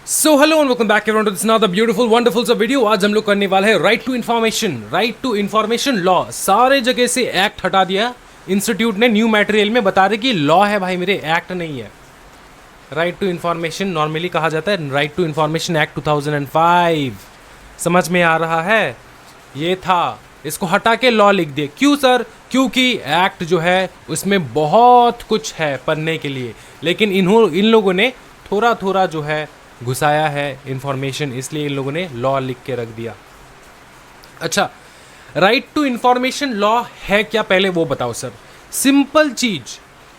So hello and welcome back everyone to this another beautiful wonderful सा video. आज हम लोग करने वाले हैं राइट टू इन्फॉर्मेशन लॉ। सारे जगह से एक्ट हटा दिया इंस्टीट्यूट ने, न्यू मटेरियल में बता रहे कि लॉ है भाई मेरे, एक्ट नहीं है। राइट टू इन्फॉर्मेशन नॉर्मली कहा जाता है राइट टू इन्फॉर्मेशन एक्ट 2005। समझ में आ रहा है? ये था, इसको हटा के लॉ लिख दिए। क्यों सर? क्योंकि एक्ट जो है उसमें बहुत कुछ है पढ़ने के लिए, लेकिन इन लोगों ने थोड़ा थोड़ा जो है घुसाया है इंफॉर्मेशन, इसलिए इन लोगों ने लॉ लिख के रख दिया। अच्छा, राइट टू इंफॉर्मेशन लॉ है क्या पहले वो बताओ सर। सिंपल चीज,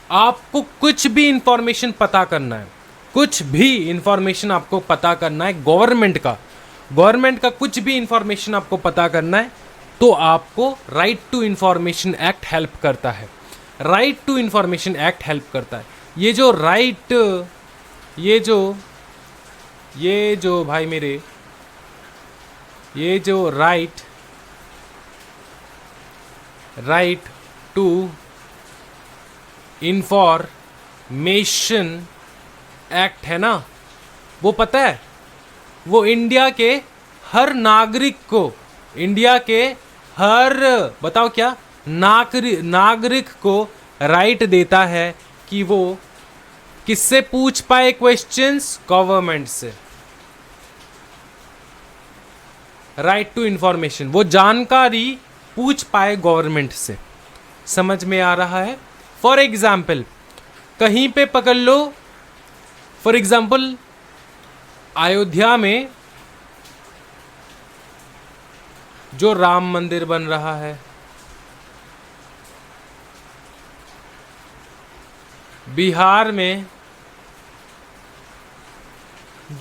आपको कुछ भी इंफॉर्मेशन पता करना है, कुछ भी इंफॉर्मेशन आपको पता करना है गवर्नमेंट का कुछ भी इंफॉर्मेशन आपको पता करना है, तो आपको right to information act help करता है। Right to information act help करता है। ये जो भाई मेरे, ये जो राइट टू इंफॉर्मेशन एक्ट है ना, वो पता है, वो इंडिया के हर नागरिक को, इंडिया के हर, बताओ क्या, नागरिक को राइट देता है कि वो किससे पूछ पाए क्वेश्चंस? गवर्नमेंट से। राइट टू इंफॉर्मेशन, वो जानकारी पूछ पाए गवर्नमेंट से। समझ में आ रहा है? फॉर एग्जाम्पल कहीं पे पकड़ लो, फॉर एग्जाम्पल अयोध्या में जो राम मंदिर बन रहा है, बिहार में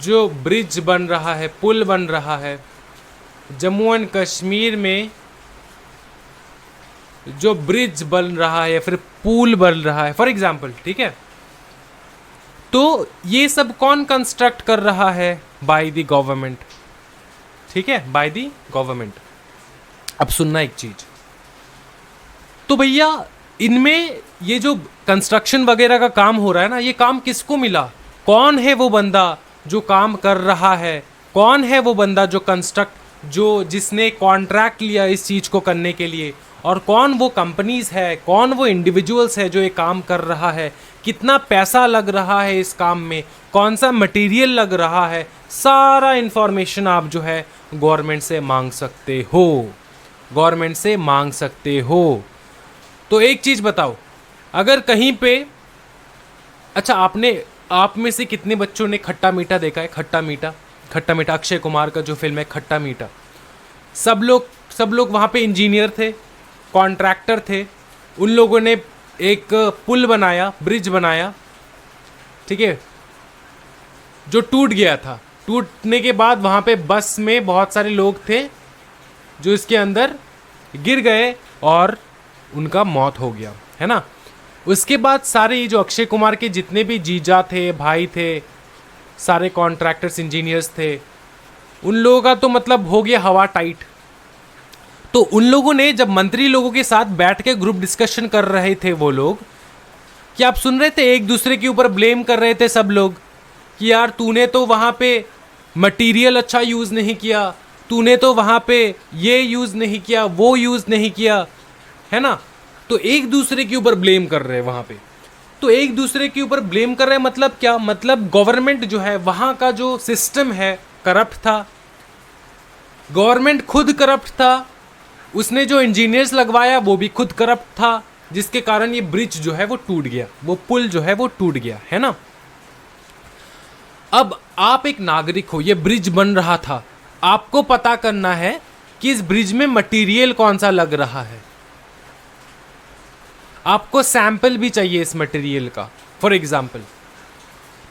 जो ब्रिज बन रहा है, पुल बन रहा है, जम्मू एंड कश्मीर में जो ब्रिज बन रहा है या फिर पुल बन रहा है, फॉर एग्जाम्पल, ठीक है। तो ये सब कौन कंस्ट्रक्ट कर रहा है? बाय द गवर्नमेंट, ठीक है, बाय द गवर्नमेंट। अब सुनना एक चीज, तो भैया इनमें ये जो कंस्ट्रक्शन वगैरह का काम हो रहा है ना, ये काम किसको मिला? कौन है वो बंदा जो काम कर रहा है? कौन है वो बंदा जो जिसने कॉन्ट्रैक्ट लिया इस चीज को करने के लिए? और कौन वो कंपनीज है, कौन वो इंडिविजुअल्स है जो ये काम कर रहा है? कितना पैसा लग रहा है इस काम में? कौन सा मटेरियल लग रहा है? सारा इंफॉर्मेशन आप जो है गवर्नमेंट से मांग सकते हो, गवर्नमेंट से मांग सकते हो। तो एक चीज बताओ, अगर कहीं पे, अच्छा आप में से कितने बच्चों ने खट्टा मीठा देखा है? खट्टा मीठा अक्षय कुमार का जो फिल्म है खट्टा मीठा। सब लोग वहाँ पे इंजीनियर थे, कॉन्ट्रैक्टर थे, उन लोगों ने एक पुल बनाया, ब्रिज बनाया, ठीक है, जो टूट गया था। टूटने के बाद वहाँ पे बस में बहुत सारे लोग थे जो इसके अंदर गिर गए और उनका मौत हो गया, है ना। उसके बाद सारे ये जो अक्षय कुमार के जितने भी जीजा थे, भाई थे, सारे कॉन्ट्रैक्टर्स, इंजीनियर्स थे, उन लोगों का तो मतलब हो गया हवा टाइट। तो उन लोगों ने जब मंत्री लोगों के साथ बैठ के ग्रुप डिस्कशन कर रहे थे, वो लोग, क्या आप सुन रहे थे? एक दूसरे के ऊपर ब्लेम कर रहे थे सब लोग कि यार तूने तो वहां पे मटेरियल अच्छा यूज नहीं किया, तूने तो वहां पे ये यूज नहीं किया, वो यूज नहीं किया, है ना। तो एक दूसरे के ऊपर ब्लेम कर रहे हैं वहां पे। तो एक दूसरे के ऊपर ब्लेम कर रहे हैं मतलब क्या? मतलब गवर्नमेंट जो है, वहां का जो सिस्टम है करप्ट था, गवर्नमेंट खुद करप्ट था, उसने जो इंजीनियर्स लगवाया वो भी खुद करप्ट था, जिसके कारण ये ब्रिज जो है वो टूट गया, वो पुल जो है वो टूट गया, है ना। अब आप एक नागरिक हो, ये ब्रिज बन रहा था, आपको पता करना है कि इस ब्रिज में मटेरियल कौन सा लग रहा है। आपको सैंपल भी चाहिए इस मटेरियल का, फॉर एग्जाम्पल।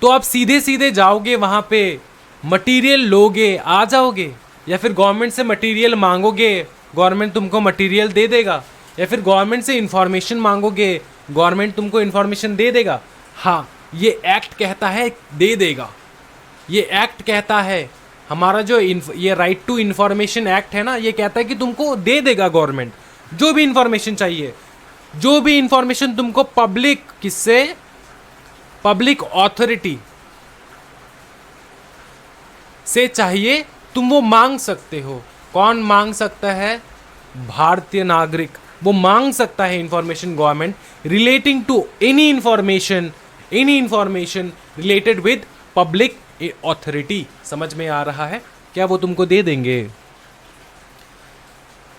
तो आप सीधे सीधे जाओगे वहां पे, मटेरियल लोगे, आ जाओगे, या फिर गवर्नमेंट से मटेरियल मांगोगे, गवर्नमेंट तुमको मटेरियल दे देगा, या फिर गवर्नमेंट से इंफॉर्मेशन मांगोगे, गवर्नमेंट तुमको इंफॉर्मेशन दे देगा। हाँ, ये एक्ट कहता है दे देगा, ये एक्ट कहता है, हमारा जो ये राइट टू इंफॉर्मेशन एक्ट है ना, ये कहता है कि तुमको दे देगा गवर्नमेंट जो भी इंफॉर्मेशन चाहिए, जो भी इंफॉर्मेशन तुमको पब्लिक, किससे? पब्लिक से चाहिए तुम वो मांग सकते हो। कौन मांग सकता है? भारतीय नागरिक, वो मांग सकता है information government relating to any information related with public authority. समझ में आ रहा है? क्या वो तुमको दे देंगे?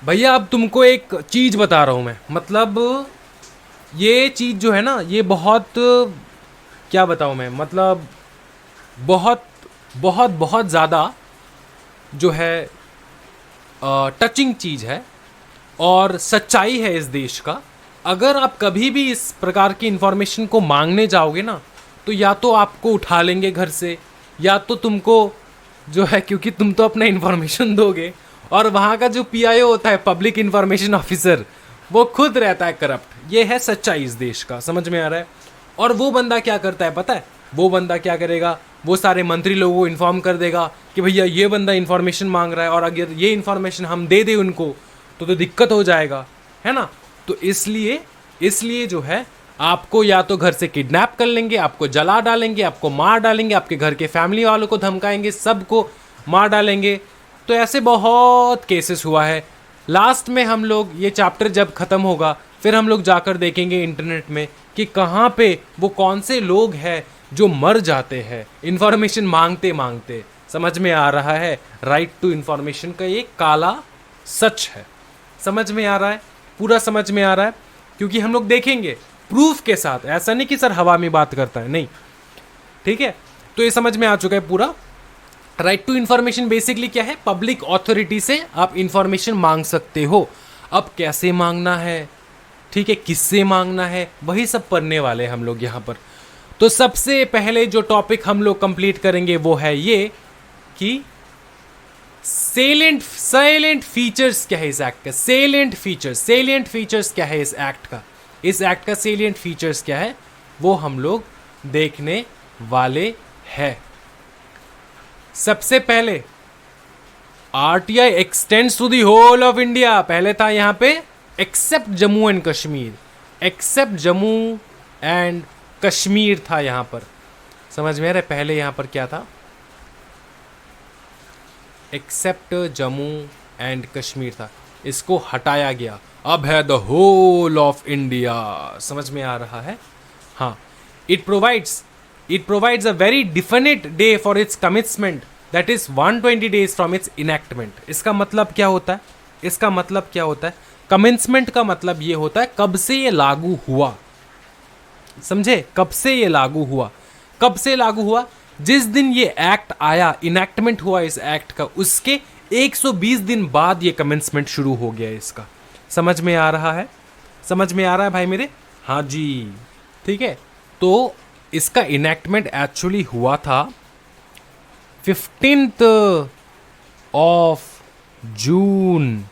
भैया अब तुमको एक चीज बता रहा हूं मैं, मतलब ये चीज जो है ना, ये बहुत, क्या बताऊं मैं, मतलब बहुत बहुत बहुत ज़्यादा जो है टचिंग चीज़ है और सच्चाई है इस देश का। अगर आप कभी भी इस प्रकार की इंफॉर्मेशन को मांगने जाओगे ना, तो या तो आपको उठा लेंगे घर से, या तो तुमको जो है, क्योंकि तुम तो अपना इंफॉर्मेशन दोगे, और वहाँ का जो पीआईओ होता है, पब्लिक इंफॉर्मेशन ऑफिसर, वो खुद रहता है करप्ट। ये है सच्चाई इस देश का। समझ में आ रहा है? और वो बंदा क्या करता है पता है? वो बंदा क्या करेगा? वो सारे मंत्री लोगों को इन्फॉर्म कर देगा कि भैया ये बंदा इन्फॉर्मेशन मांग रहा है, और अगर ये इन्फॉर्मेशन हम दे दें उनको तो दिक्कत हो जाएगा, है ना? तो इसलिए जो है, आपको या तो घर से किडनैप कर लेंगे, आपको जला डालेंगे, आपको मार डालेंगे, आपके घर के फैमिली वालों को धमकाएंगे, सबको मार डालेंगे। तो ऐसे बहुत केसेस हुआ है। लास्ट में हम लोग, ये चैप्टर जब ख़त्म होगा, फिर हम लोग जाकर देखेंगे इंटरनेट में कि कहाँ पे वो कौन से लोग हैं जो मर जाते हैं इंफॉर्मेशन मांगते मांगते। समझ में आ रहा है? राइट टू इंफॉर्मेशन का ये काला सच है। समझ में आ रहा है? पूरा समझ में आ रहा है? क्योंकि हम लोग देखेंगे प्रूफ के साथ, ऐसा नहीं कि सर हवा में बात करता है, नहीं। ठीक है, तो ये समझ में आ चुका है पूरा। राइट टू इंफॉर्मेशन बेसिकली क्या है? पब्लिक अथॉरिटी से आप इंफॉर्मेशन मांग सकते हो। अब कैसे मांगना है, ठीक है, किससे मांगना है, वही सब पढ़ने वाले हम लोग यहाँ पर। तो सबसे पहले जो टॉपिक हम लोग कंप्लीट करेंगे वो है ये कि सेलेंट फीचर्स क्या है इस एक्ट का। सेलेंट फीचर्स क्या है इस एक्ट का? इस एक्ट का सेलिएंट फीचर्स क्या है वो हम लोग देखने वाले हैं। सबसे पहले RTI extends to the whole of India. पहले था यहां पे except Jammu and Kashmir, except Jammu and Kashmir था यहां पर। समझ में आ रहा है? पहले यहां पर क्या था? एक्सेप्ट जम्मू एंड कश्मीर था, इसको हटाया गया, अब है द होल ऑफ इंडिया। समझ में आ रहा है? हाँ। It provides a very definite day for its commitment, that is 120 days from its enactment. इसका मतलब क्या होता है? इसका मतलब क्या होता है? कमेंसमेंट का मतलब ये होता है कब से ये लागू हुआ। समझे? कब से ये लागू हुआ? कब से लागू हुआ? जिस दिन ये एक्ट आया, इनैक्टमेंट हुआ इस एक्ट का, उसके 120 दिन बाद ये कमेंसमेंट शुरू हो गया इसका। समझ में आ रहा है? समझ में आ रहा है भाई मेरे? हाँ जी, ठीक है। तो इसका इनैक्टमेंट एक्चुअली हुआ था 15 जून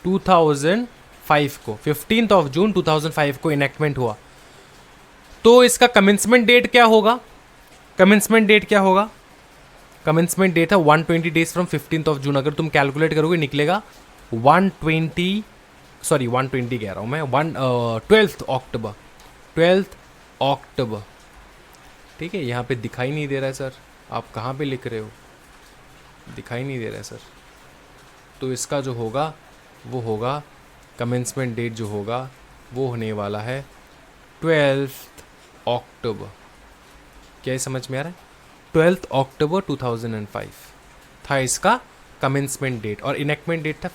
2005 को। 15 जून 2005 को इनैक्टमेंट हुआ। तो इसका कमेंसमेंट डेट क्या होगा? कमेंसमेंट डेट क्या होगा? कमेंसमेंट डेट है 120 days फ्रॉम 15 जून। अगर तुम कैलकुलेट करोगे निकलेगा 120 कह रहा हूँ मैं, 12 अक्टूबर। ठीक है, यहाँ पे दिखाई नहीं दे रहा है सर, आप कहाँ पे लिख रहे हो? दिखाई नहीं दे रहा है सर। तो इसका जो होगा वो होगा, कमेंसमेंट डेट जो होगा वो होने वाला है 12 अक्टूबर। क्या ये समझ में आ रहा है? 12 अक्टूबर 2005 था इसका कमेंसमेंट डेट, और इनैक्टमेंट डेट था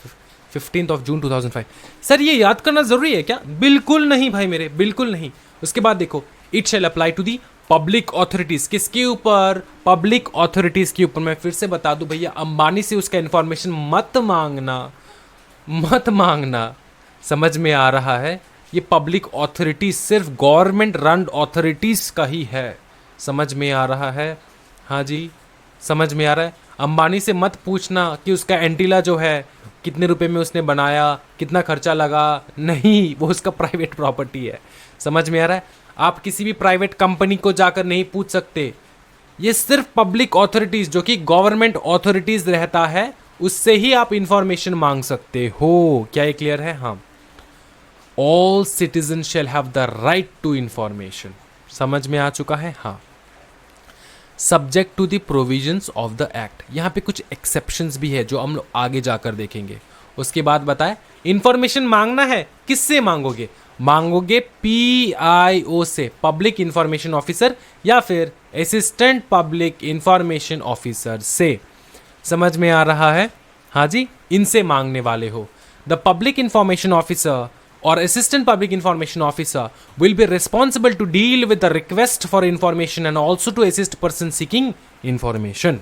15 जून 2005। सर ये याद करना जरूरी है क्या? बिल्कुल नहीं भाई मेरे, बिल्कुल नहीं। उसके बाद देखो, it shall apply to the public authorities. किसके ऊपर? पब्लिक अथॉरिटीज के ऊपर। मैं फिर से बता दूं भैया, अंबानी से उसका इंफॉर्मेशन मत मांगना। समझ में आ रहा है? ये पब्लिक अथॉरिटीज सिर्फ गवर्नमेंट रन अथॉरिटीज का ही है। समझ में आ रहा है? हाँ जी, समझ में आ रहा है? अंबानी से मत पूछना कि उसका एंटीला जो है कितने रुपए में उसने बनाया, कितना खर्चा लगा। नहीं, वो उसका प्राइवेट प्रॉपर्टी है। समझ में आ रहा है? आप किसी भी प्राइवेट कंपनी को जाकर नहीं पूछ सकते। ये सिर्फ पब्लिक अथॉरिटीज, जो कि गवर्नमेंट अथॉरिटीज रहता है, उससे ही आप इंफॉर्मेशन मांग सकते हो। क्या ये क्लियर है? हाँ। All citizen shall have the right to information. समझ में आ चुका है? हाँ। Subject to the provisions of the act. यहाँ पे कुछ एक्सेप्शंस भी है जो हम लोग आगे जाकर देखेंगे। उसके बाद बताए इंफॉर्मेशन मांगना है, किससे मांगोगे? मांगोगे PIO से, पब्लिक इंफॉर्मेशन ऑफिसर, या फिर असिस्टेंट पब्लिक इंफॉर्मेशन ऑफिसर से। समझ में आ रहा है? हाँ जी, इनसे मांगने वाले हो। The public information officer or assistant public information officer will be responsible to deal with the request for information and also to assist person seeking information।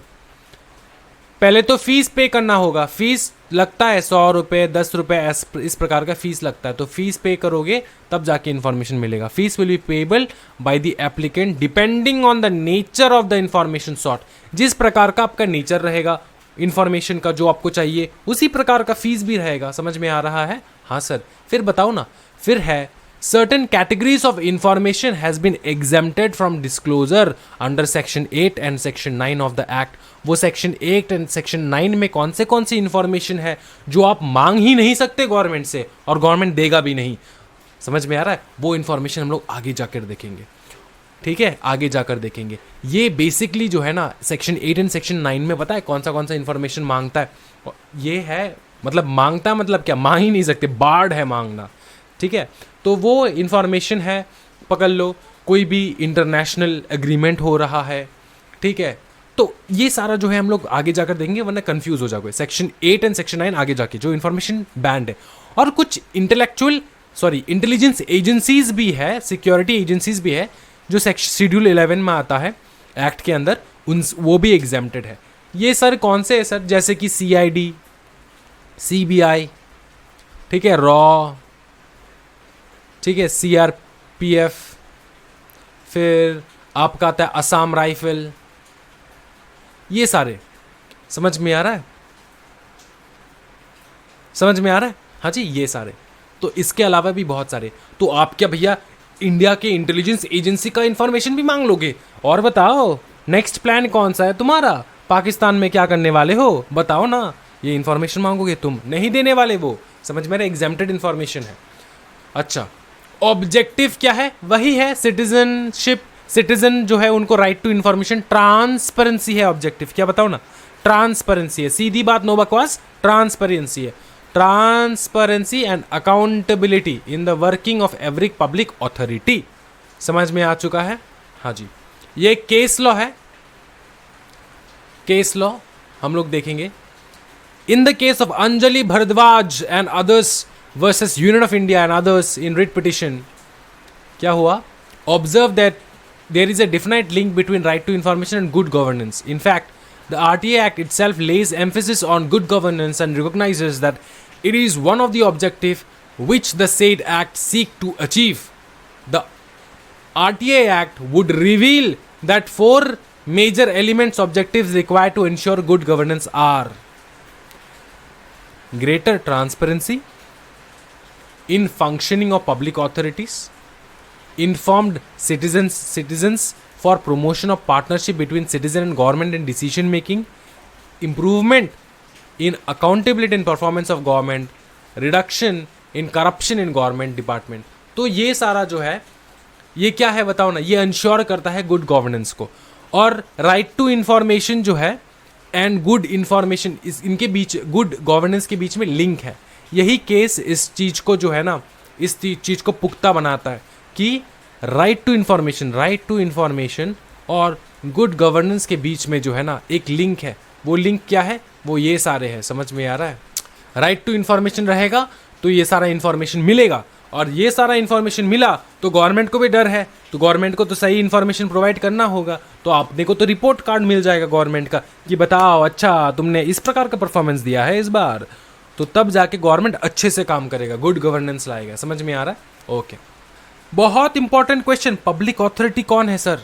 पहले तो फीस पे करना होगा। फीस लगता है 100 रुपये, 10 रुपये, इस प्रकार का फीस लगता है। तो फीस पे करोगे तब जाके इंफॉर्मेशन मिलेगा। Fees will be payable by the applicant depending on the nature of the information sought. जिस प्रकार का आपका नेचर रहेगा इंफॉर्मेशन का जो आपको चाहिए, उसी प्रकार का फीस भी रहेगा। समझ में आ रहा है? हाँ सर। फिर बताओ ना। फिर है certain categories of information has been exempted from disclosure under section 8 and section 9 of the act। वो section 8 and section 9 में कौन सी इंफॉर्मेशन है जो आप मांग ही नहीं सकते गवर्नमेंट से, और गवर्नमेंट देगा भी नहीं। समझ में आ रहा है? वो इंफॉर्मेशन हम लोग आगे जाकर देखेंगे। ठीक है, आगे जाकर देखेंगे। ये बेसिकली जो है ना सेक्शन 8 एंड सेक्शन 9 में पता है कौन सा इंफॉर्मेशन मांगता है। ये है मतलब मांगता मतलब क्या, मांग ही नहीं सकते, बार्ड है मांगना। ठीक है, तो वो इंफॉर्मेशन है, पकड़ लो कोई भी इंटरनेशनल एग्रीमेंट हो रहा है। ठीक है, तो ये सारा जो है हम लोग आगे जाकर देखेंगे, वरना कंफ्यूज हो जाओगे। सेक्शन 8 एंड सेक्शन 9 आगे जाके जो इंफॉर्मेशन बैंड है। और कुछ इंटेलिजेंस एजेंसीज भी है, सिक्योरिटी एजेंसीज भी है जो शेड्यूल 11 में आता है एक्ट के अंदर, वो भी एग्जेम्प्टेड है। ये सर कौन से है सर? जैसे कि CID, CBI, ठीक है, रॉ, ठीक है, CRPF, फिर आपका आता है असम राइफल। ये सारे समझ में आ रहा है? समझ में आ रहा है? हाँ जी, ये सारे। तो इसके अलावा भी बहुत सारे। तो आप क्या भैया इंडिया के इंटेलिजेंस एजेंसी का इंफॉर्मेशन भी मांग लोगे? और बताओ नेक्स्ट प्लान कौन सा है तुम्हारा? पाकिस्तान में क्या करने वाले हो बताओ ना। ये इंफॉर्मेशन मांगोगे तुम, नहीं देने वाले वो। समझ में? एग्जेम्प्टेड इंफॉर्मेशन है। अच्छा, ऑब्जेक्टिव क्या है? वही है सिटीजनशिप। सिटीजन जो है उनको राइट टू इंफॉर्मेशन, ट्रांसपेरेंसी है ऑब्जेक्टिव। क्या बताओ ना? ट्रांसपेरेंसी है, सीधी बात, नो बकवास, ट्रांसपेरेंसी है। Transparency and accountability in the working of every public authority. समझ में आ चुका है? हाँ जी। ये केस लॉ है। केस लॉ हम लोग देखेंगे। In the case of Anjali Bhardwaj and others versus union of India and others in writ petition, क्या हुआ? Observe that there is a definite link between right to information and good governance. In fact the RTA Act itself lays emphasis on good governance and recognizes that it is one of the objectives which the said act seek to achieve. The RTA Act would reveal that 4 major elements objectives required to ensure good governance are: greater transparency in functioning of public authorities, informed citizens for promotion of partnership between citizen and government in decision making, improvement in accountability and performance of government, reduction in corruption in government department। तो ये सारा जो है ये क्या है बताओ ना? ये इंश्योर करता है गुड गवर्नेंस को। और राइट टू इंफॉर्मेशन जो है एंड गुड इंफॉर्मेशन, इनके बीच, गुड गवर्नेंस के बीच में लिंक है। यही केस इस चीज को जो है ना, इस चीज को पुख्ता बनाता है कि राइट टू इंफॉर्मेशन और गुड गवर्नेंस के बीच में जो है ना एक लिंक है। वो लिंक क्या है? वो ये सारे हैं। समझ में आ रहा है? राइट टू इंफॉर्मेशन रहेगा तो ये सारा इंफॉर्मेशन मिलेगा, और ये सारा इंफॉर्मेशन मिला तो गवर्नमेंट को भी डर है, तो गवर्नमेंट को तो सही इंफॉर्मेशन प्रोवाइड करना होगा। तो आपने को तो रिपोर्ट कार्ड मिल जाएगा गवर्नमेंट का कि बताओ अच्छा तुमने इस प्रकार का परफॉर्मेंस दिया है इस बार, तो तब जाके गवर्नमेंट अच्छे से काम करेगा, गुड गवर्नेंस लाएगा। समझ में आ रहा है? ओके। बहुत इंपॉर्टेंट क्वेश्चन, पब्लिक अथॉरिटी कौन है सर?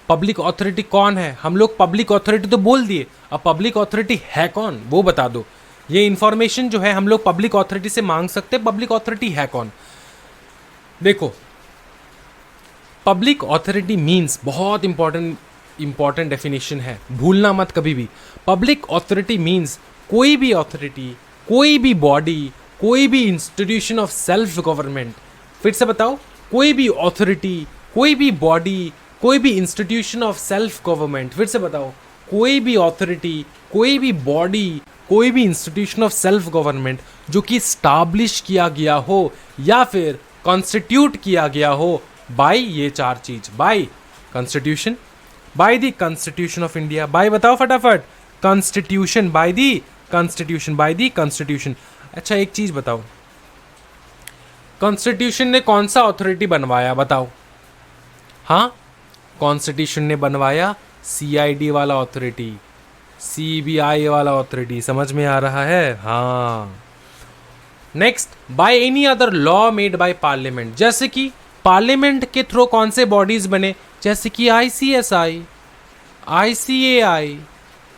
पब्लिक अथॉरिटी कौन है? हम लोग पब्लिक अथॉरिटी तो बोल दिए, अब पब्लिक अथॉरिटी है कौन वो बता दो। ये इंफॉर्मेशन जो है हम लोग पब्लिक अथॉरिटी से मांग सकते हैं, पब्लिक अथॉरिटी है कौन? देखो, पब्लिक अथॉरिटी मीन्स, बहुत इंपॉर्टेंट डेफिनेशन है, भूलना मत कभी भी। पब्लिक अथॉरिटी मीन्स कोई भी अथॉरिटी, कोई भी बॉडी, कोई भी इंस्टीट्यूशन ऑफ सेल्फ गवर्नमेंट। फिर से बताओ, कोई भी अथॉरिटी, कोई भी बॉडी, कोई भी इंस्टीट्यूशन ऑफ सेल्फ गवर्नमेंट, फिर से बताओ, कोई भी ऑथोरिटी, कोई भी बॉडी, कोई भी इंस्टीट्यूशन ऑफ सेल्फ गवर्नमेंट जो कि स्टैब्लिश किया गया हो या फिर कॉन्स्टिट्यूट किया गया हो बाय ये चार चीज, by constitution, by the constitution of India, by बताओ फटाफट, constitution, by the constitution, by the constitution. अच्छा एक चीज बताओ, कॉन्स्टिट्यूशन ने कौन सा अथॉरिटी बनवाया बताओ? हाँ, कॉन्स्टिट्यूशन ने बनवाया सीआईडी वाला अथॉरिटी, सीबीआई वाला अथॉरिटी, समझ में आ रहा है? हाँ। Next, by any other law made by parliament, जैसे कि पार्लियामेंट के थ्रू कौन से बॉडीज बने, जैसे कि आईसीएसआई, आईसीएआई,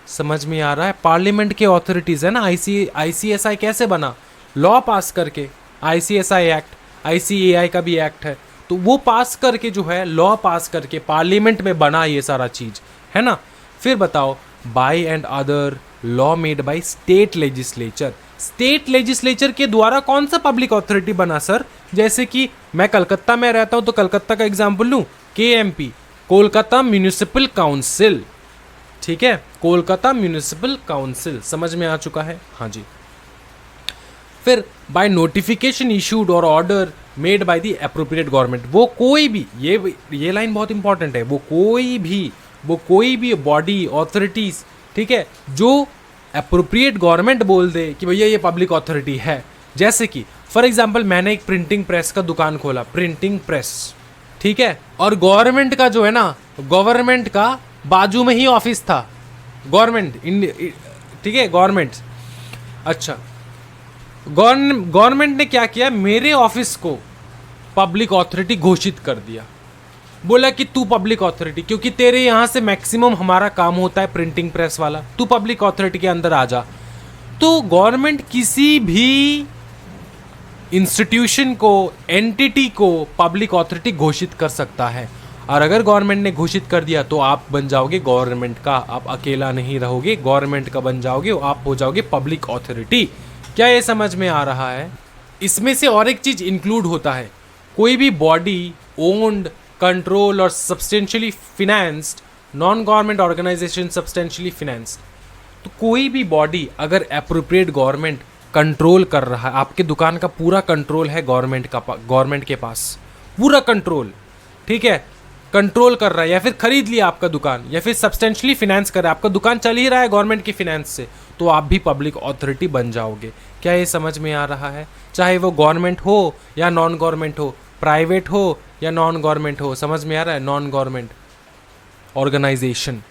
समझ में आ रहा है? पार्लियामेंट के अथॉरिटीज है ना। आईसीएसआई कैसे बना? लॉ पास करके, आईसीएसआई एक्ट, आईसीएआई का भी एक्ट है, तो वो पास करके जो है, लॉ पास करके पार्लियामेंट में बना ये सारा चीज, है ना। फिर बताओ, by and other law made by state legislature, state legislature के द्वारा कौन सा पब्लिक अथॉरिटी बना सर? जैसे कि मैं कलकत्ता में रहता हूं तो कलकत्ता का एग्जांपल लूं, केएमपी, कोलकाता म्यूनिसिपल काउंसिल, ठीक है, कोलकाता म्यूनिसिपल काउंसिल, समझ में आ चुका है? हाँ जी। फिर बाय नोटिफिकेशन इशूड और order made by the appropriate government, वो कोई भी, ये लाइन बहुत इंपॉर्टेंट है, वो कोई भी बॉडी, ऑथोरिटीज, ठीक है, जो एप्रोप्रिएट गवर्नमेंट बोल दे कि भैया ये पब्लिक अथॉरिटी है। जैसे कि फॉर एग्जांपल मैंने एक प्रिंटिंग प्रेस का दुकान खोला, प्रिंटिंग प्रेस, ठीक है, और गवर्नमेंट का जो है ना, गवर्नमेंट का बाजू में ही ऑफिस था, गवर्नमेंट, ठीक है, गवर्नमेंट। अच्छा, गवर्नमेंट ने क्या किया, मेरे ऑफिस को पब्लिक अथॉरिटी घोषित कर दिया, बोला कि तू पब्लिक अथॉरिटी, क्योंकि तेरे यहां से मैक्सिमम हमारा काम होता है प्रिंटिंग प्रेस वाला, तू पब्लिक अथॉरिटी के अंदर आ जा। तो गवर्नमेंट किसी भी इंस्टीट्यूशन को, एंटिटी को पब्लिक अथॉरिटी घोषित कर सकता है, और अगर गवर्नमेंट ने घोषित कर दिया तो आप बन जाओगे गवर्नमेंट का, आप अकेला नहीं रहोगे, गवर्नमेंट का बन जाओगे, आप हो जाओगे पब्लिक अथॉरिटी। क्या ये समझ में आ रहा है? इसमें से और एक चीज इंक्लूड होता है, कोई भी बॉडी ओन्ड, कंट्रोल और substantially financed, non government organisation substantially financed. तो कोई भी बॉडी अगर एप्रोप्रिएट गवर्नमेंट कंट्रोल कर रहा है, आपके दुकान का पूरा कंट्रोल है गवर्नमेंट के पास, पूरा कंट्रोल, ठीक है, कंट्रोल कर रहा है, या फिर खरीद लिया आपका दुकान, या फिर सब्सटेंशियली फिनेंस कर रहा है, आपका दुकान चल ही रहा है गवर्नमेंट की फिनेंस से, तो आप भी पब्लिक अथॉरिटी बन जाओगे। क्या ये समझ में आ रहा है? चाहे वो गवर्नमेंट हो या नॉन गवर्नमेंट हो, प्राइवेट हो या नॉन गवर्नमेंट हो, समझ में आ रहा है? नॉन गवर्नमेंट ऑर्गेनाइजेशन,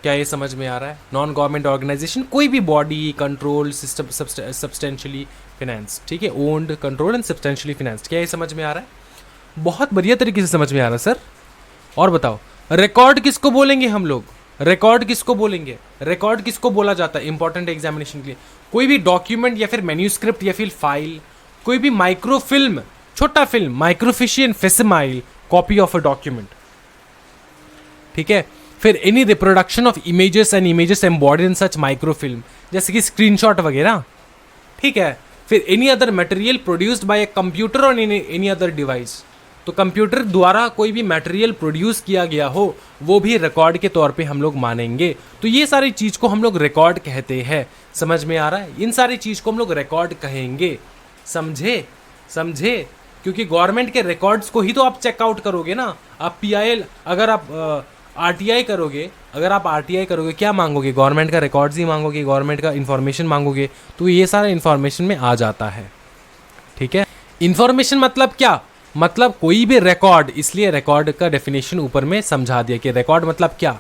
क्या ये समझ में आ रहा है? नॉन गवर्नमेंट ऑर्गेनाइजेशन, कोई भी body, control, system, substantially finance, ठीक है, owned, control and substantially finance. क्या ये समझ में आ रहा है? बहुत बढ़िया तरीके से समझ में आ रहा है सर। और बताओ, रिकॉर्ड किसको बोलेंगे हम लोग? रिकॉर्ड किसको बोलेंगे? रिकॉर्ड किसको बोला जाता है इंपॉर्टेंट एग्जामिनेशन के लिए? कोई भी डॉक्यूमेंट या फिर मैन्यूस्क्रिप्ट या फिर फाइल, कोई भी माइक्रोफिल्म, छोटा film, microfiche facsimile, copy of a document, ठीक है। फिर any reproduction of images and images embodied in such microfilm, जैसे कि स्क्रीनशॉट वगैरह, ठीक है। फिर any other material produced by a computer और एनी अदर डिवाइस, तो कंप्यूटर द्वारा कोई भी मटेरियल प्रोड्यूस किया गया हो, वो भी रिकॉर्ड के तौर पे हम लोग मानेंगे। तो ये सारी चीज को हम लोग रिकॉर्ड कहते हैं, समझ में आ रहा है? इन सारी चीज को हम लोग रिकॉर्ड कहेंगे, समझे? क्योंकि गवर्नमेंट के रिकॉर्ड्स को ही तो आप चेकआउट करोगे ना। आप पीआईएल, अगर आप आरटीआई करोगे, क्या मांगोगे? गवर्नमेंट का रिकॉर्ड्स ही मांगोगे, गवर्नमेंट का इंफॉर्मेशन मांगोगे, तो ये सारा इंफॉर्मेशन में आ जाता है, ठीक है। इंफॉर्मेशन मतलब क्या? मतलब कोई भी रिकॉर्ड, इसलिए रिकॉर्ड का डेफिनेशन ऊपर में समझा दिया कि रिकॉर्ड मतलब क्या।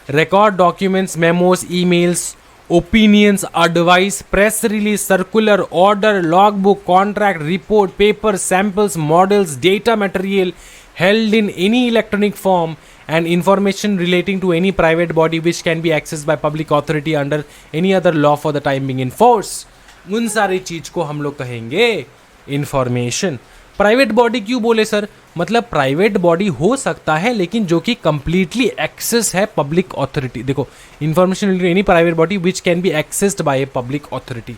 Record documents, memos, emails, opinions, advice, press release, circular, order, log book, contract, report, paper, samples, models, data material held in any electronic form and information relating to any private body which can be accessed by public authority under any other law for the time being in force। उन सारी चीज को हम लोग कहेंगे information. Private body क्यों बोले sir? मतलब प्राइवेट बॉडी हो सकता है लेकिन जो कि कंप्लीटली एक्सेस है पब्लिक अथॉरिटी। देखो, information related any private body which can be accessed by a public authority,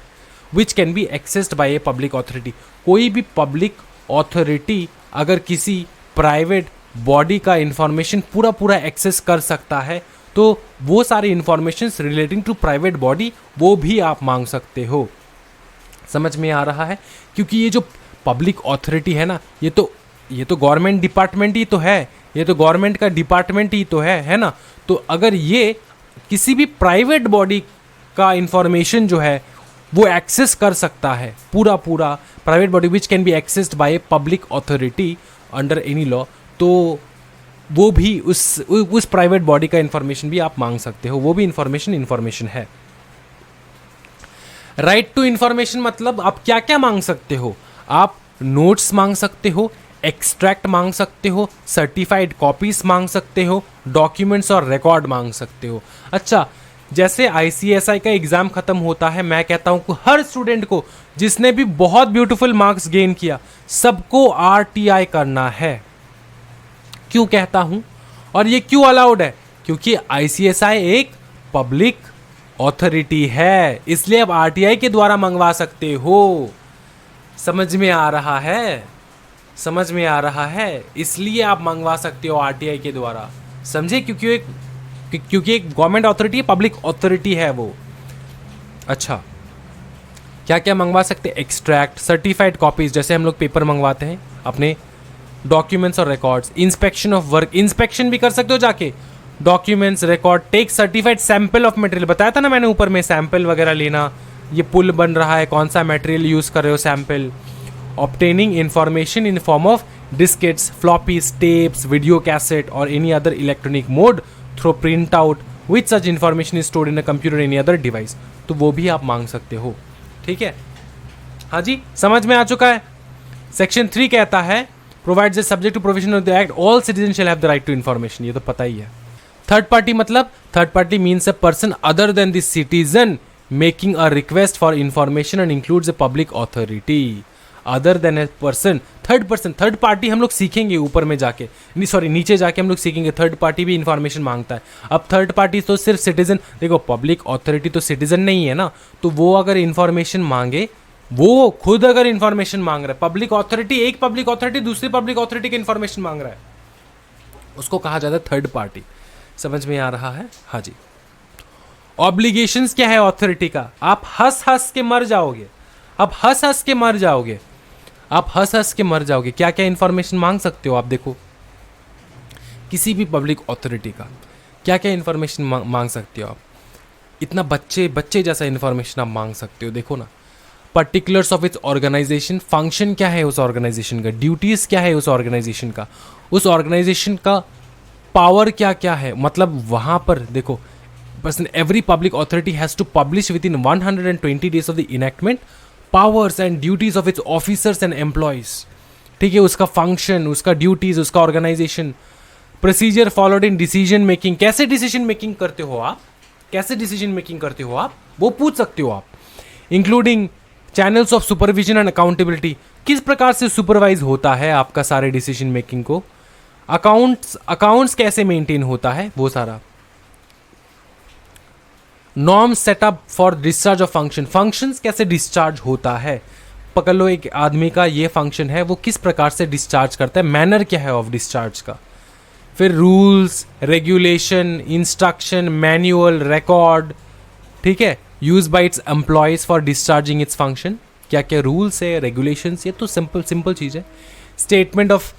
which can be accessed by a public authority. कोई भी पब्लिक अथॉरिटी अगर किसी प्राइवेट बॉडी का इंफॉर्मेशन पूरा पूरा एक्सेस कर सकता है, तो वो सारी information relating to private body वो भी आप मांग सकते हो। समझ में आ रहा है? क्योंकि ये जो पब्लिक अथॉरिटी है ना, ये तो गवर्नमेंट डिपार्टमेंट ही तो है, ये तो गवर्नमेंट का डिपार्टमेंट ही तो है ना। तो अगर ये किसी भी प्राइवेट बॉडी का इंफॉर्मेशन जो है वो एक्सेस कर सकता है, पूरा private body which can be accessed by a public authority under any law, तो वो भी उस प्राइवेट बॉडी का इंफॉर्मेशन भी आप मांग सकते हो, वो भी इंफॉर्मेशन है। राइट टू इंफॉर्मेशन मतलब आप क्या क्या मांग सकते हो? आप नोट्स मांग सकते हो, एक्सट्रैक्ट मांग सकते हो, सर्टिफाइड कॉपीज मांग सकते हो, डॉक्यूमेंट्स और रिकॉर्ड मांग सकते हो। अच्छा, जैसे ICSI का एग्जाम खत्म होता है, मैं कहता हूं कि हर स्टूडेंट को जिसने भी बहुत ब्यूटीफुल मार्क्स गेन किया, सबको RTI करना है। क्यों कहता हूं और ये क्यों अलाउड है? क्योंकि ICSI एक पब्लिक अथॉरिटी है, इसलिए आप RTI के द्वारा मंगवा सकते हो। समझ में आ रहा है? समझ में आ रहा है? इसलिए आप मंगवा सकते हो RTI के द्वारा, समझे? क्योंकि एक गवर्नमेंट अथॉरिटी है, पब्लिक अथॉरिटी है वो। अच्छा, क्या क्या मंगवा सकते हैं? एक्सट्रैक्ट, सर्टिफाइड कॉपीज, जैसे हम लोग पेपर मंगवाते हैं अपने, डॉक्यूमेंट्स और records, inspection of work, inspection भी कर सकते हो जाके, documents, record, take certified sample of material, बताया था ना मैंने ऊपर में, सैंपल वगैरह लेना, ये पुल बन रहा है, कौन सा मटेरियल यूज कर रहे हो, sample. Obtaining information in form of diskettes, floppies, tapes, video cassette और any other electronic mode through print out which such information is stored in a computer any other device, तो वो भी आप मांग सकते हो। ठीक है, हाँ जी, समझ में आ चुका है? सेक्शन 3 कहता है provides a subject to provision of the act all citizens shall have the right to information, ये तो पता ही है। थर्ड पार्टी मतलब, third party means a person other than the citizen making a request for information and includes a public authority. Other than a person, third party हम लोग सीखेंगे ऊपर में जाके, सॉरी नीचे जाके हम लोग सीखेंगे थर्ड पार्टी भी इंफॉर्मेशन मांगता है। अब थर्ड पार्टी तो सिर्फ सिटीजन, देखो पब्लिक अथॉरिटी तो सिटीजन नहीं है ना, तो वो अगर इंफॉर्मेशन मांगे, वो खुद अगर इंफॉर्मेशन मांग रहा है, पब्लिक अथॉरिटी, एक पब्लिक अथॉरिटी दूसरी पब्लिक अथॉरिटी की इंफॉर्मेशन मांग रहा है, उसको कहा जाता है थर्ड पार्टी। समझ में आ रहा है? हाँ जी। ऑब्लिगेशंस क्या है अथॉरिटी का? आप हंस हंस के मर जाओगे, आप हंस हंस के मर जाओगे, आप हंस हंस के मर जाओगे। क्या क्या इंफॉर्मेशन मांग सकते हो आप? देखो किसी भी पब्लिक अथॉरिटी का क्या क्या इंफॉर्मेशन मांग सकते हो आप? इतना बच्चे जैसा इंफॉर्मेशन आप मांग सकते हो। देखो ना, particulars of its organisation, function क्या है उस ऑर्गेनाइजेशन का, ड्यूटीज क्या है उस ऑर्गेनाइजेशन का, उस ऑर्गेनाइजेशन का पावर क्या क्या है। मतलब वहां पर देखो, person every public authority has to publish within 120 days of the enactment powers and duties of its officers and employees. ठीक है, उसका फंक्शन, उसका ड्यूटीज, उसका organisation, procedure followed in decision making, कैसे डिसीजन मेकिंग करते हो आप, कैसे डिसीजन मेकिंग करते हो आप, वो पूछ सकते हो आप। Including channels of supervision and accountability, किस प्रकार से सुपरवाइज होता है आपका सारे डिसीजन मेकिंग को, अकाउंट्स कैसे मेंटेन होता है, वो सारा। Norm setup for discharge of functions कैसे डिस्चार्ज होता है। पकड़ लो एक आदमी का ये फंक्शन है, वो किस प्रकार से डिस्चार्ज करता है, मैनर क्या है ऑफ डिस्चार्ज का। फिर rules, regulation, instruction, manual, record, ठीक है, use by it's employees for discharging its function, क्या क्या रूल्स है, रेगुलेशंस, ये तो सिंपल चीज़ है। Statement of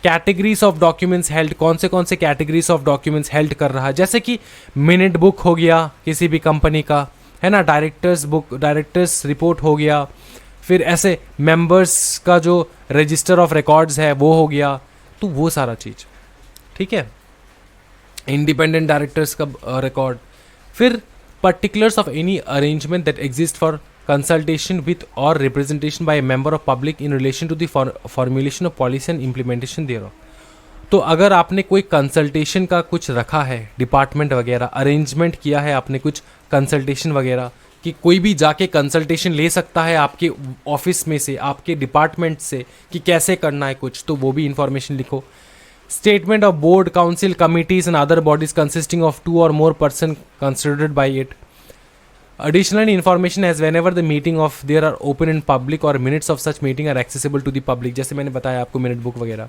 categories of documents held, कौन से कैटेगरीज ऑफ डॉक्यूमेंट्स हेल्ड कर रहा है, जैसे कि मिनट बुक हो गया किसी भी कंपनी का, है ना, डायरेक्टर्स रिपोर्ट हो गया, फिर ऐसे मेंबर्स का जो रजिस्टर ऑफ रिकॉर्ड्स है वो हो गया, तो वो सारा चीज़। ठीक है, इंडिपेंडेंट डायरेक्टर्स का रिकॉर्ड। फिर particulars of any arrangement that exists for consultation with or representation by a member of public in relation to the formulation of policy and implementation thereof। तो अगर आपने कोई कंसल्टेशन का कुछ रखा है, डिपार्टमेंट वगैरह अरेंजमेंट किया है आपने कुछ कंसल्टेशन वगैरह, कि कोई भी जाके कंसल्टेशन ले सकता है आपके ऑफिस में से, आपके डिपार्टमेंट से, कि कैसे करना है कुछ, तो वो भी इंफॉर्मेशन लिखो। Statement of board, council, committees and other bodies consisting of 2 or more person considered by it. Additional information as whenever the meeting of there are open in public or minutes of such meeting are accessible to the public, जैसे मैंने बताया आपको minute book वगैरह।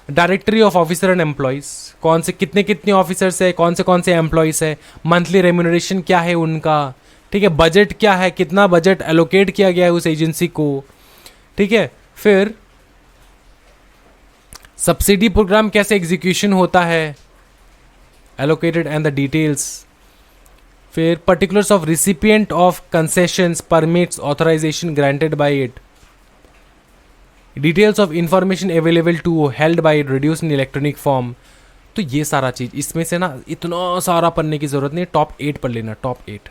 Directory of officer and employees, कौन से कितने कितने officers है, कौन से एम्प्लॉयज है, मंथली रेम्यूनरेशन क्या है उनका, ठीक है, बजट क्या है, कितना बजट एलोकेट किया गया है उस एजेंसी को, ठीक है, फिर सब्सिडी प्रोग्राम कैसे एग्जीक्यूशन होता है, एलोकेटेड एंड द डिटेल्स, फिर particulars of recipient of concessions, permits, authorisation granted by it, details of information available to held by it reduce in electronic form. तो ये सारा चीज, इसमें से ना इतना सारा पढ़ने की जरूरत नहीं, टॉप 8 पढ़ लेना, टॉप 8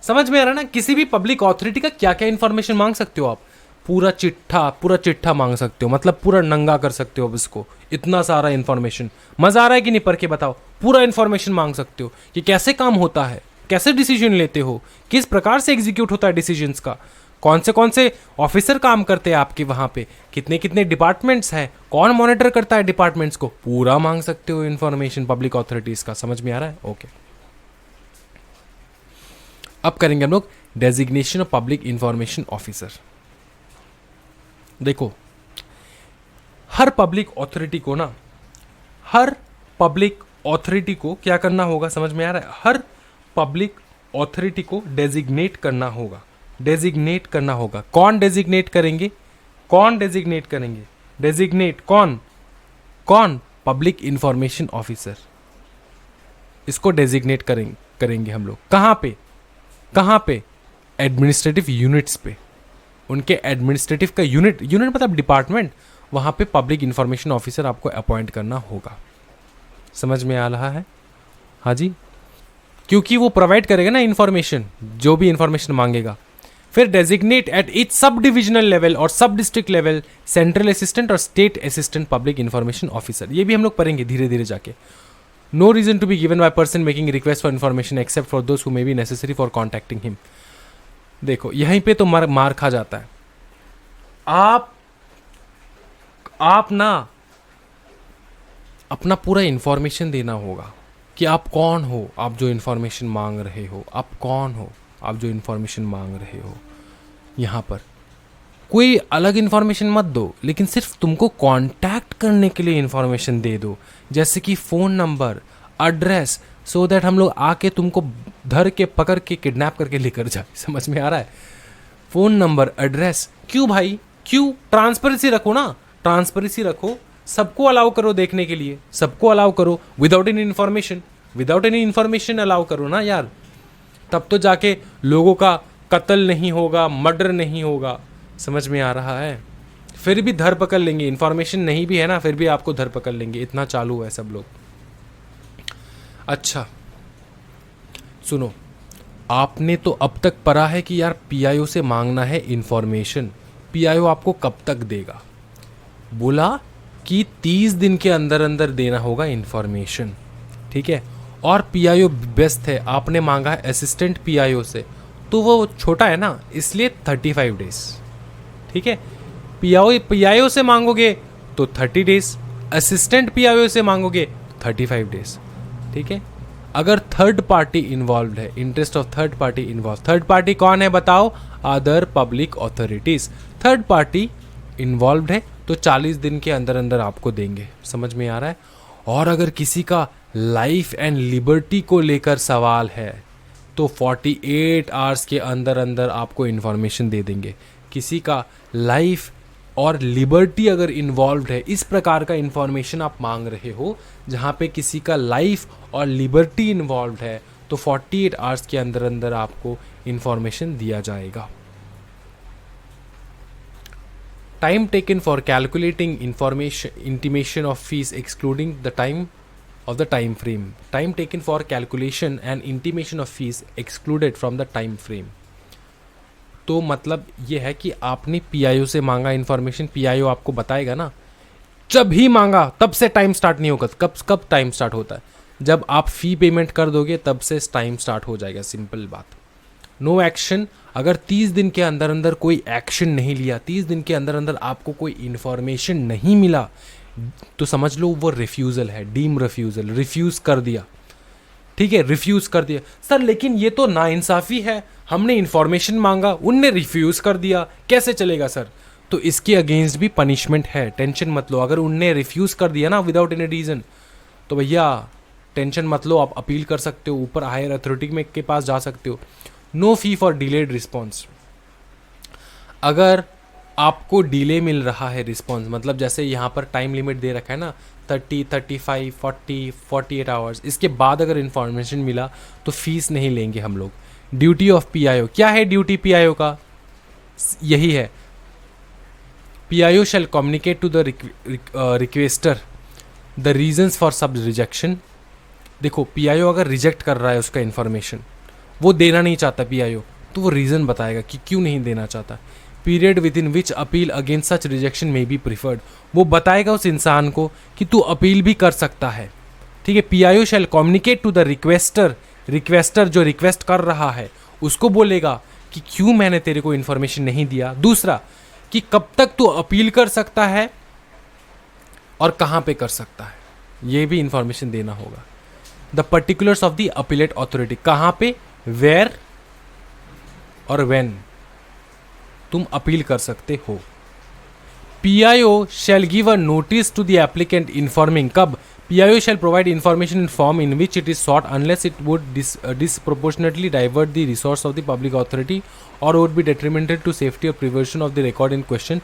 समझ में आ रहा ना। किसी भी पब्लिक ऑथोरिटी का क्या क्या इंफॉर्मेशन मांग सकते हो आप, पूरा चिट्ठा मांग सकते हो, मतलब पूरा नंगा कर सकते हो अब इसको, इतना सारा इंफॉर्मेशन। मजा आ रहा है कि नहीं पढ़ के बताओ, पूरा इंफॉर्मेशन मांग सकते हो कि कैसे काम होता है, कैसे डिसीजन लेते हो, किस प्रकार से एग्जीक्यूट होता है डिसीजंस का, कौन से ऑफिसर काम करते हैं आपके वहां पे, कितने कितने डिपार्टमेंट्स हैं, कौन मॉनिटर करता है डिपार्टमेंट्स को, पूरा मांग सकते हो इंफॉर्मेशन पब्लिक ऑथोरिटीज का। समझ में आ रहा है? ओके, अब करेंगे हम लोग designation of public information officer. देखो, हर पब्लिक ऑथोरिटी को क्या करना होगा, समझ में आ रहा है? हर पब्लिक ऑथोरिटी को डेजिग्नेट करना होगा, कौन डेजिग्नेट करेंगे, डेजिग्नेट कौन पब्लिक इंफॉर्मेशन ऑफिसर, इसको डेजिग्नेट करेंगे हम लोग। कहां पे एडमिनिस्ट्रेटिव यूनिट्स पे, उनके एडमिनिस्ट्रेटिव का यूनिट मतलब डिपार्टमेंट, वहां पे पब्लिक इंफॉर्मेशन ऑफिसर आपको अपॉइंट करना होगा। समझ में आ रहा है? हाँ जी, क्योंकि वो प्रोवाइड करेगा ना इंफॉर्मेशन, जो भी इंफॉर्मेशन मांगेगा। फिर designate at each sub divisional level और sub district level central assistant और state assistant public information officer, ये भी हम लोग पढ़ेंगे धीरे धीरे जाके। No reason to be given by person making request for information except for those who may be necessary for contacting him. देखो, यहीं पे तो मार खा जाता है। आप ना अपना पूरा इंफॉर्मेशन देना होगा कि आप कौन हो, आप जो इंफॉर्मेशन मांग रहे हो, आप कौन हो, आप जो इंफॉर्मेशन मांग रहे हो। यहाँ पर कोई अलग इंफॉर्मेशन मत दो, लेकिन सिर्फ तुमको कांटेक्ट करने के लिए इंफॉर्मेशन दे दो, जैसे कि phone number, address, so that हम लोग आके तुमको धर के पकड़ के किडनैप करके लेकर जाए। समझ में आ रहा है? फ़ोन नंबर, एड्रेस, क्यों भाई, क्यों? ट्रांसपेरेंसी रखो ना, ट्रांसपेरेंसी रखो, सबको अलाउ करो देखने के लिए, सबको अलाउ करो, विदाउट एनी इन्फॉर्मेशन अलाउ करो ना यार, तब तो जाके लोगों का कत्ल नहीं होगा, मर्डर नहीं होगा। समझ में आ रहा है? फिर भी धर पकड़ लेंगे, इन्फॉर्मेशन नहीं भी है ना, फिर भी आपको धर पकड़ लेंगे, इतना चालू है सब लोग। अच्छा सुनो, आपने तो अब तक पढ़ा है कि यार पीआईओ से मांगना है इन्फॉर्मेशन, पीआईओ आपको कब तक देगा? बोला कि 30 दिन के अंदर अंदर देना होगा इन्फॉर्मेशन, ठीक है। और पीआईओ बेस्ट है, आपने मांगा है असिस्टेंट पीआईओ से, तो वो छोटा है ना, इसलिए 35 डेज, ठीक है। पीआईओ से मांगोगे तो 30 डेज, असिस्टेंट पीआईओ से मांगोगे 35 डेज, ठीक है। अगर थर्ड पार्टी इन्वॉल्व है, interest of third party involve, third party कौन है बताओ? Other public authorities. Third party involve है तो 40 दिन के अंदर अंदर आपको देंगे। समझ में आ रहा है? और अगर किसी का लाइफ एंड लिबर्टी को लेकर सवाल है तो 48 आवर्स के अंदर अंदर आपको इन्फॉर्मेशन दे देंगे। किसी का लाइफ और लिबर्टी अगर इन्वॉल्व है, इस प्रकार का इन्फॉर्मेशन आप मांग रहे हो जहाँ पे किसी का लाइफ और लिबर्टी इन्वॉल्व है, तो 48 आवर्स के अंदर अंदर आपको इन्फॉर्मेशन दिया जाएगा। Time taken for calculating information intimation of fees excluding the time of the time frame. Time taken for calculation and intimation of fees excluded from the time frame. तो मतलब ये है कि आपने पीआईओ से मांगा इन्फॉर्मेशन, पीआईओ आपको बताएगा ना, जब ही मांगा तब से टाइम स्टार्ट नहीं होगा। कब टाइम स्टार्ट होता है? जब आप फी पेमेंट कर दोगे तब से टाइम स्टार्ट हो जाएगा, सिंपल बात। नो एक्शन, अगर 30 दिन के अंदर अंदर कोई एक्शन नहीं लिया, 30 दिन के अंदर अंदर आपको कोई इन्फॉर्मेशन नहीं मिला, तो समझ लो वो रिफ्यूज़ल है, डीम रिफ्यूज़ल, रिफ्यूज़ कर दिया, ठीक है, रिफ्यूज़ कर दिया। सर लेकिन ये तो नाइंसाफ़ी है, हमने इन्फॉर्मेशन मांगा, उनने रिफ्यूज़ कर दिया, कैसे चलेगा सर? तो इसके अगेंस्ट भी पनिशमेंट है, टेंशन मत लो। अगर उनने रिफ्यूज़ कर दिया ना विदाउट एनी रीज़न, तो भैया टेंशन मत लो, आप अपील कर सकते हो, ऊपर हायर अथॉरिटी में के पास जा सकते हो। No fee for delayed response. अगर आपको डिले मिल रहा है रिस्पॉन्स, मतलब जैसे यहाँ पर टाइम लिमिट दे रखा है ना 30, 35, 40, 48 आवर्स, इसके बाद अगर इन्फॉर्मेशन मिला तो फीस नहीं लेंगे हम लोग। ड्यूटी ऑफ पीआईओ, क्या है ड्यूटी पीआईओ का? यही है, PIO shall communicate to the requester the reasons for such rejection. देखो पीआईओ अगर रिजेक्ट कर रहा है उसका इन्फॉर्मेशन, वो देना नहीं चाहता पीआईओ, तो वो रीज़न बताएगा कि क्यों नहीं देना चाहता। Period with in which appeal against such rejection में बी प्रिफर्ड, वो बताएगा उस इंसान को कि तू अपील भी कर सकता है। ठीक है, PIO shall communicate to the requester, requester जो रिक्वेस्ट कर रहा है उसको बोलेगा कि क्यों मैंने तेरे को इन्फॉर्मेशन नहीं दिया। दूसरा कि कब तक तू अपील कर सकता है और कहाँ पे कर सकता है, ये भी इंफॉर्मेशन देना होगा। The particulars of the appellate authority, कहाँ पे, वेयर और व्हेन तुम अपील कर सकते हो। PIO shall give a notice to the applicant informing, कब, PIO shall provide information in form in which it is sought unless it would disproportionately divert the resource of the public authority or would be detrimental to safety or preservation of the record in question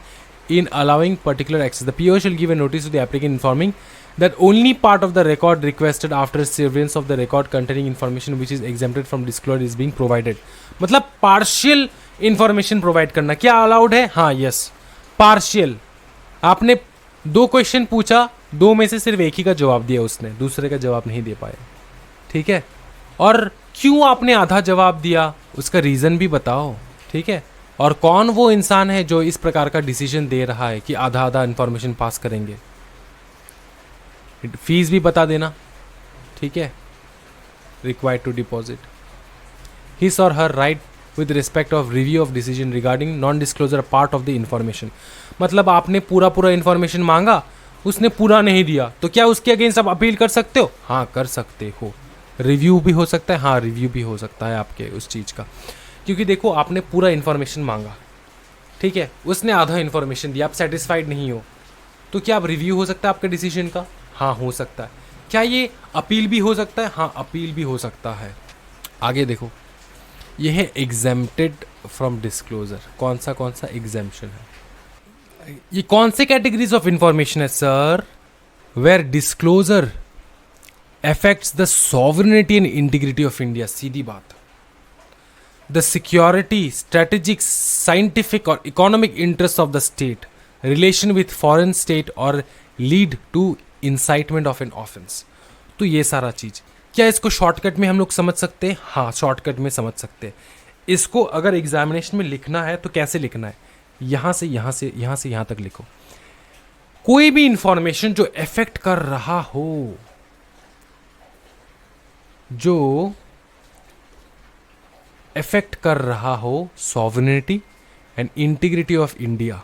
in allowing particular access. The PO shall give a notice to the applicant informing that only part of the record requested after surveillance of the record containing information which is exempted from disclosure is being provided. मतलब partial information provide करना क्या allowed है? हाँ, yes, partial. आपने 2 question पूछा, 2 में से सिर्फ एक ही का जवाब दिया उसने, दूसरे का जवाब नहीं दे पाया। ठीक है, और क्यों आपने आधा जवाब दिया उसका रीज़न भी बताओ। ठीक है, और कौन वो इंसान है जो इस प्रकार का डिसीजन दे रहा है कि आधा आधा इंफॉर्मेशन पास करेंगे। फीस भी बता देना। ठीक है, रिक्वायर्ड टू डिपॉजिट हिज और her right with respect of review of decision regarding non disclosure part of the information. मतलब आपने पूरा पूरा इंफॉर्मेशन मांगा, उसने पूरा नहीं दिया, तो क्या उसके अगेंस्ट आप अपील कर सकते हो? हाँ, कर सकते हो। रिव्यू भी हो सकता है, हाँ रिव्यू भी हो सकता है आपके उस चीज़ का, क्योंकि देखो आपने पूरा इन्फॉर्मेशन मांगा, ठीक है, उसने आधा इन्फॉर्मेशन दिया, आप सेटिस्फाइड नहीं हो, तो क्या अब रिव्यू हो सकता है आपके डिसीजन का? हाँ, हो सकता है। क्या ये अपील भी हो सकता है? हाँ, अपील भी हो सकता है। आगे देखो, ये है एग्जेम्प्टेड फ्रॉम डिस्क्लोजर। कौन सा एग्जेम्पशन है? ये कौन से कैटेगरीज ऑफ इंफॉर्मेशन है sir? Where disclosure affects the sovereignty and integrity of India, सीधी बात। The security, strategic, scientific or economic interests of the state, relation with foreign state or lead to incitement of an offense। तो ये सारा चीज, क्या इसको shortcut में हम लोग समझ सकते हैं? हाँ, शॉर्टकट में समझ सकते हैं। इसको अगर एग्जामिनेशन में लिखना है तो कैसे लिखना है? यहाँ से यहाँ तक लिखो। कोई भी इंफॉर्मेशन जो इफेक्ट कर रहा हो, जो इफेक्ट कर रहा हो sovereignty and integrity of India,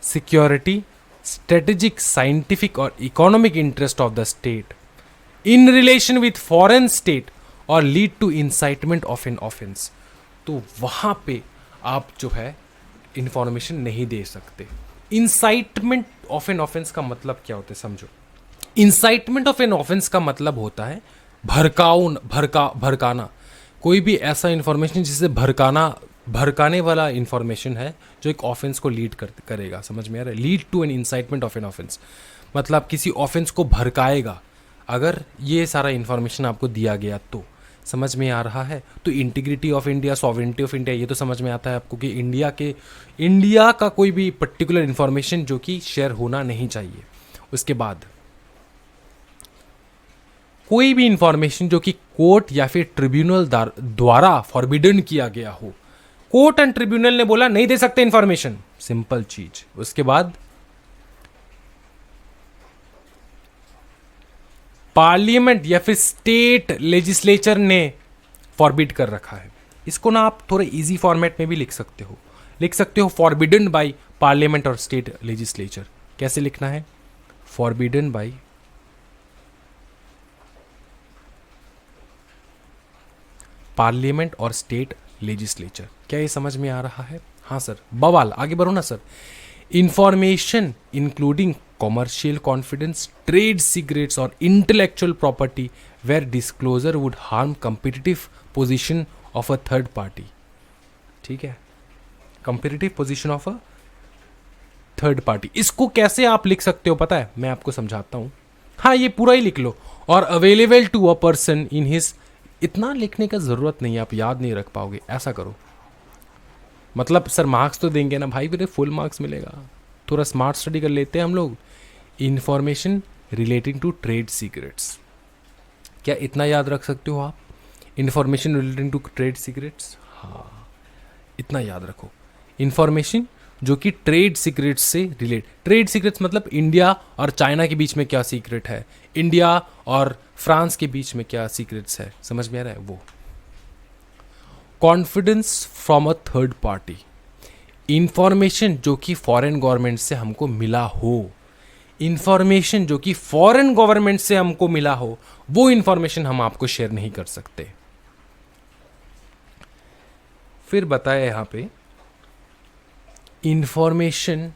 security, strategic, scientific और economic interest of the state in relation with foreign state और lead to incitement of an offence, तो वहां पे आप जो है इंफॉर्मेशन नहीं दे सकते। इंसाइटमेंट ऑफ एन ऑफेंस का मतलब क्या होता है समझो। इंसाइटमेंट ऑफ एन ऑफेंस का मतलब होता है भड़काना। कोई भी ऐसा इंफॉर्मेशन जिसे भड़काने वाला इंफॉर्मेशन है जो एक ऑफेंस को लीड करेगा। समझ में आ रहा है? Lead to an incitement of an offence मतलब किसी ऑफेंस को भड़काएगा। अगर ये सारा इंफॉर्मेशन आपको दिया गया तो समझ में आ रहा है। तो integrity of India, sovereignty of India, ये तो समझ में आता है आपको कि इंडिया का कोई भी पर्टिकुलर इंफॉर्मेशन जो कि शेयर होना नहीं चाहिए। उसके बाद कोई भी इंफॉर्मेशन जो कि कोर्ट या फिर ट्रिब्यूनल द्वारा फॉरबिडन किया गया हो। कोर्ट एंड ट्रिब्यूनल ने बोला नहीं दे सकते इंफॉर्मेशन, सिंपल चीज। उसके बाद पार्लियामेंट या फिर स्टेट लेजिस्लेचर ने फॉरबिड कर रखा है। इसको ना आप थोड़े इजी फॉर्मेट में भी लिख सकते हो फॉरबिडन बाय पार्लियामेंट और स्टेट लेजिस्लेचर। कैसे लिखना है? फॉरबिडन बाय पार्लियामेंट और स्टेट लेजिस्लेचर। क्या ये समझ में आ रहा है? हाँ सर। बवाल, आगे बढ़ो ना sir. Information including commercial confidence, trade secrets or intellectual property where disclosure would harm competitive position of a third party. ठीक है, competitive position of a third party. इसको कैसे आप लिख सकते हो पता है, मैं आपको समझाता हूँ. हाँ, ये पूरा ही लिख लो. और available to a person in his, इतना लिखने का ज़रूरत नहीं है, आप याद नहीं रख पाओगे. ऐसा करो, मतलब सर मार्क्स तो देंगे ना भाई, फिर फुल मार्क्स मिलेगा. थोड़ा स्मार्ट स्टडी कर लेते हैं हम लोग. Information relating to trade secrets, क्या इतना याद रख सकते हो आप? Information relating to trade secrets, हाँ इतना याद रखो. इंफॉर्मेशन जो कि ट्रेड सीक्रेट्स से रिलेट, ट्रेड सीक्रेट्स मतलब इंडिया और चाइना के बीच में क्या सीक्रेट है, इंडिया और फ्रांस के बीच में क्या सीक्रेट्स है, समझ में आ रहा है वो. Confidence from a third party, information जो कि फॉरेन गवर्नमेंट से हमको मिला हो, इंफॉर्मेशन जो कि फॉरेन गवर्नमेंट से हमको मिला हो, वो इंफॉर्मेशन हम आपको शेयर नहीं कर सकते. फिर बताया यहां पे इंफॉर्मेशन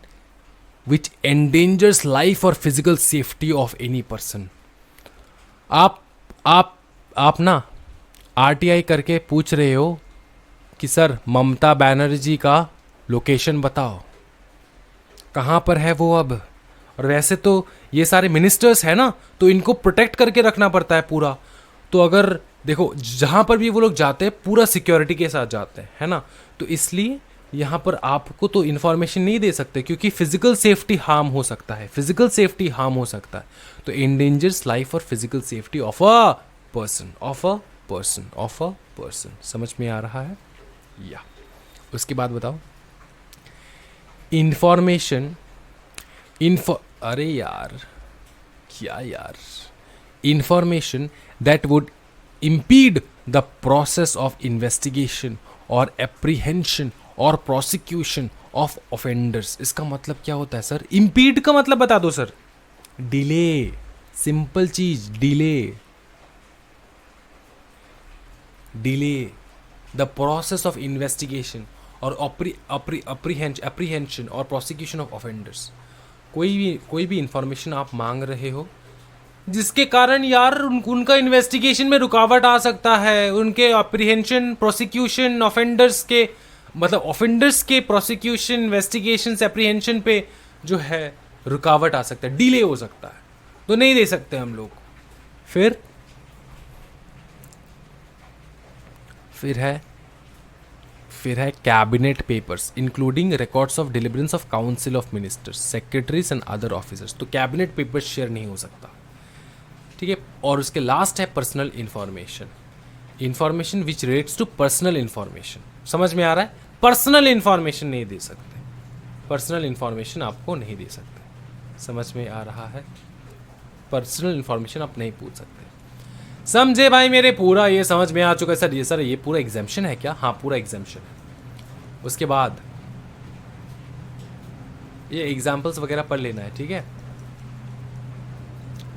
विच एंडेंजर्स लाइफ और physical safety of any person. आप ना आरटीआई करके पूछ रहे हो कि सर ममता बनर्जी का लोकेशन बताओ, कहां पर है वो अब. और वैसे तो ये सारे मिनिस्टर्स हैं ना, तो इनको प्रोटेक्ट करके रखना पड़ता है पूरा. तो अगर देखो जहाँ पर भी वो लोग जाते हैं पूरा सिक्योरिटी के साथ जाते हैं, है ना. तो इसलिए यहाँ पर आपको तो इन्फॉर्मेशन नहीं दे सकते, क्योंकि फिजिकल सेफ्टी हार्म हो सकता है, फिजिकल सेफ्टी हार्म हो सकता है. तो एंडेंजर्स लाइफ और physical safety of a person, of a person, of a person. समझ में आ रहा है या? उसके बाद बताओ इंफॉर्मेशन अरे यार क्या यार, information that would impede the process of investigation or apprehension or prosecution of offenders. इसका मतलब क्या होता है सर? impede का मतलब बता दो सर. डिले, सिंपल चीज, delay. Delay the process of investigation और apprehension और prosecution of offenders. कोई भी इंफॉर्मेशन आप मांग रहे हो जिसके कारण यार उनका इन्वेस्टिगेशन में रुकावट आ सकता है, उनके अप्रीहेंशन, प्रोसिक्यूशन, ऑफेंडर्स के मतलब ऑफेंडर्स के प्रोसिक्यूशन, इन्वेस्टिगेशन, अप्रीहेंशन पे जो है रुकावट आ सकता है, डिले हो सकता है, तो नहीं दे सकते हम लोग. फिर है cabinet papers including records of deliberations of council of ministers, secretaries and other officers. तो कैबिनेट पेपर्स शेयर नहीं हो सकता, ठीक है. और उसके लास्ट है personal information, information which relates to personal information. समझ में आ रहा है? पर्सनल इंफॉर्मेशन नहीं दे सकते, पर्सनल इंफॉर्मेशन आपको नहीं दे सकते. समझ में आ रहा है? पर्सनल इंफॉर्मेशन आप नहीं पूछ सकते. समझे भाई मेरे? पूरा ये समझ में आ चुका है सर. ये पूरा एग्जाम्शन है क्या? हाँ पूरा एग्जाम्शन है. उसके बाद ये एग्जाम्पल्स वगैरह पढ़ लेना है, ठीक है.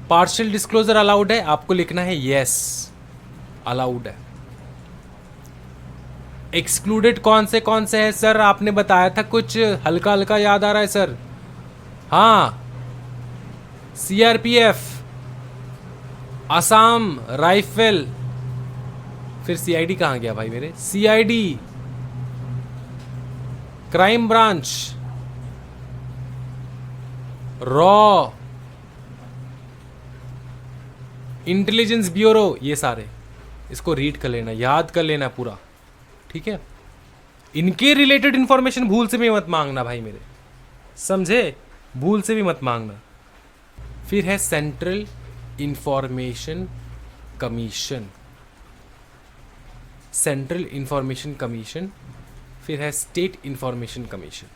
पार्शियल डिस्क्लोजर अलाउड है, आपको लिखना है यस अलाउड है. एक्सक्लूडेड कौन से है सर? आपने बताया था कुछ, हल्का हल्का याद आ रहा है सर. हाँ, सीआरपीएफ, असम राइफल, फिर सीआईडी कहां गया भाई मेरे? CID, crime branch, raw, intelligence bureau, ये सारे इसको रीड कर लेना, याद कर लेना पूरा, ठीक है. इनके रिलेटेड इंफॉर्मेशन भूल से भी मत मांगना भाई मेरे, समझे? भूल से भी मत मांगना. फिर है central information commission, central information commission. फिर है state information commission,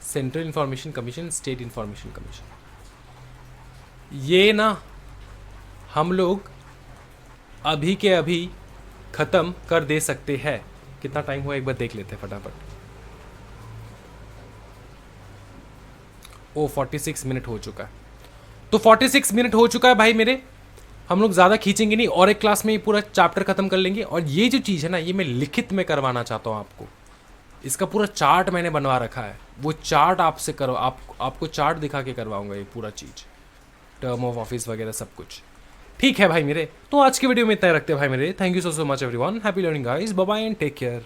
central information commission, state information commission. ये ना हम लोग अभी के अभी ख़त्म कर दे सकते हैं. कितना टाइम हुआ एक बार देख लेते हैं फटाफट. ओ 46 मिनट हो चुका है. तो 46 मिनट हो चुका है भाई मेरे. हम लोग ज़्यादा खींचेंगे नहीं, और एक क्लास में ये पूरा चैप्टर ख़त्म कर लेंगे. और ये जो चीज़ है ना, ये मैं लिखित में करवाना चाहता हूँ आपको, इसका पूरा चार्ट मैंने बनवा रखा है, वो चार्ट आपसे करो, आपको चार्ट दिखा के करवाऊंगा ये पूरा चीज़, टर्म ऑफ ऑफिस वगैरह सब कुछ। ठीक है भाई मेरे, तो आज की वीडियो में इतना ही रखते हैं भाई मेरे। Thank you so much everyone, happy learning guys, bye bye and take care.